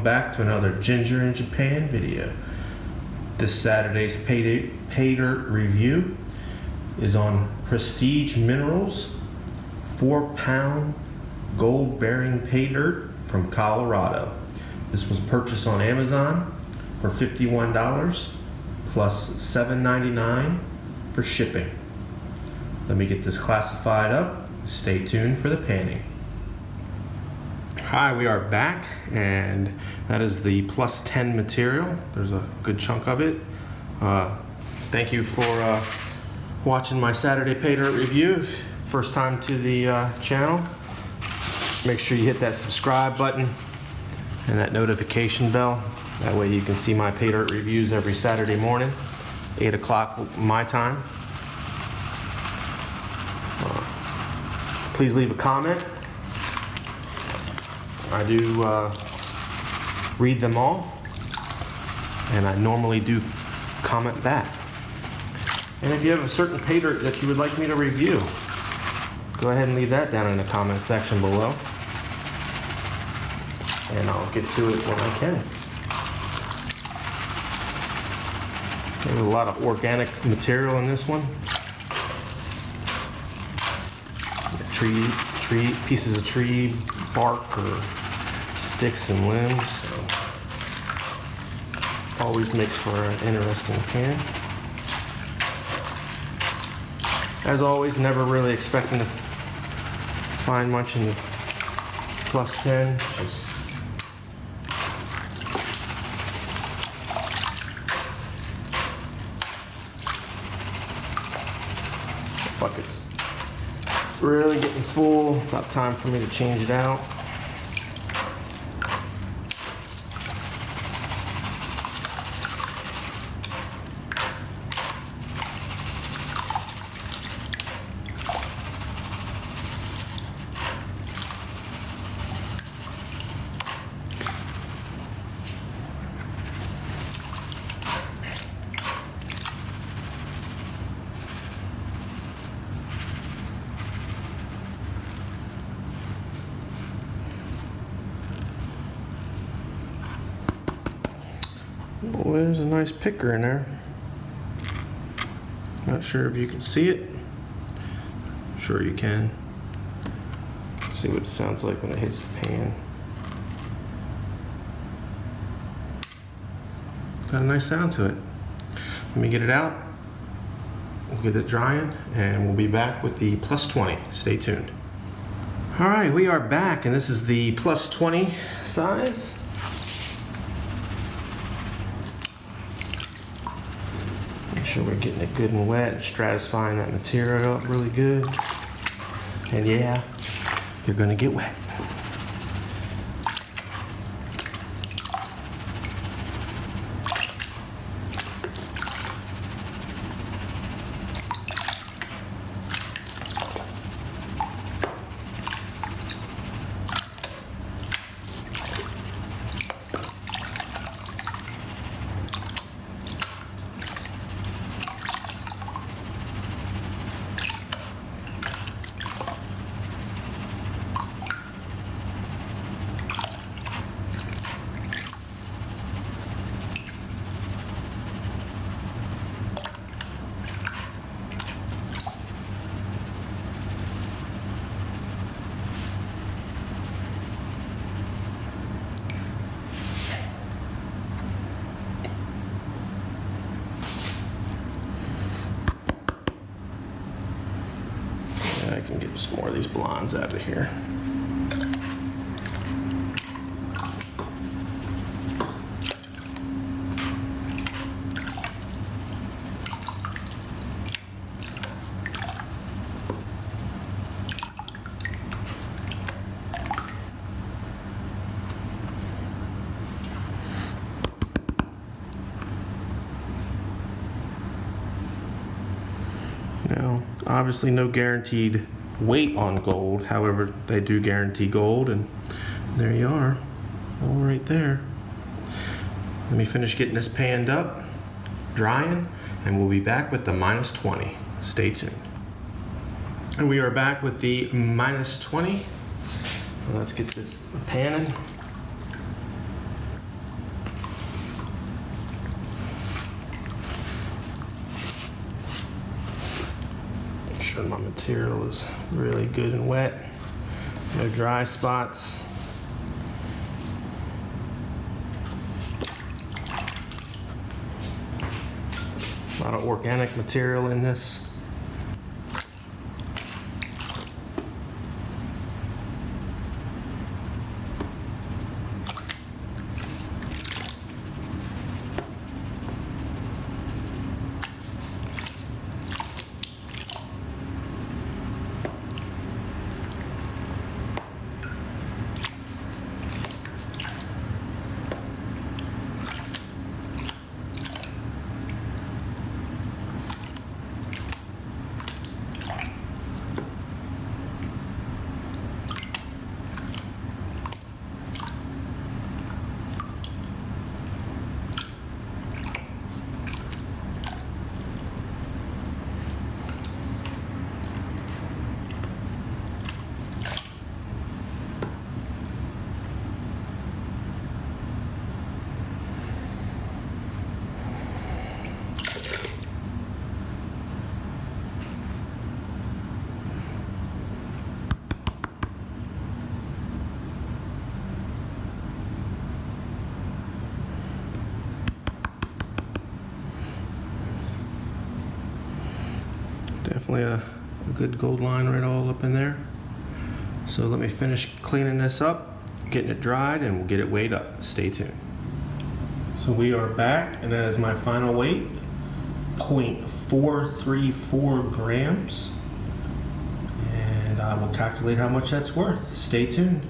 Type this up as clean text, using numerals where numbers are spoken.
welcome back to another Ginger in Japan video. This Saturday's Paydirt review is on Prestige Minerals 4-pound gold-bearing Paydirt from Colorado. This was purchased on Amazon for $51 plus $7.99 for shipping. Let me get this classified up. Stay tuned for the panning. Hi, we are back, and that is the plus 10 material. There's a good chunk of it. Thank you for watching my Saturday Paydirt review. First time to the channel. Make sure you hit that subscribe button and that notification bell. That way you can see my Paydirt reviews every Saturday morning, 8 o'clock my time. Please leave a comment. I do read them all, and I normally do comment back. And if you have a certain Paydirt that you would like me to review, go ahead and leave that down in the comment section below, and I'll get to it when I can. There's a lot of organic material in this one. Pieces of tree bark or sticks and limbs. So always makes for an interesting pan. As always, never really expecting to find much in the plus 10. Just buckets really getting full. About time for me to change it out. Well, there's a nice picker in there. Not sure if you can see it. I'm sure you can. Let's see what it sounds like when it hits the pan. Got a nice sound to it. Let me get it out. We'll get it drying, and we'll be back with the plus 20. Stay tuned. All right, we are back, and this is the plus 20 size. Make sure we're getting it good and wet and stratifying that material up really good. And yeah, you're gonna get wet. I can get some more of these blondes out of here. Now, obviously no guaranteed weight on gold, however, they do guarantee gold, and there you are, all right there. Let me finish getting this panned up, drying, and we'll be back with the minus 20. Stay tuned. And we are back with the minus 20. Let's get this panning. sure my material is really good and wet. No dry spots. A lot of organic material in this. Definitely a good gold line right all up in there. So let me finish cleaning this up, getting it dried, and we'll get it weighed up. Stay tuned. So we are back, and that is my final weight, 0.434 grams. And I will calculate how much that's worth. Stay tuned.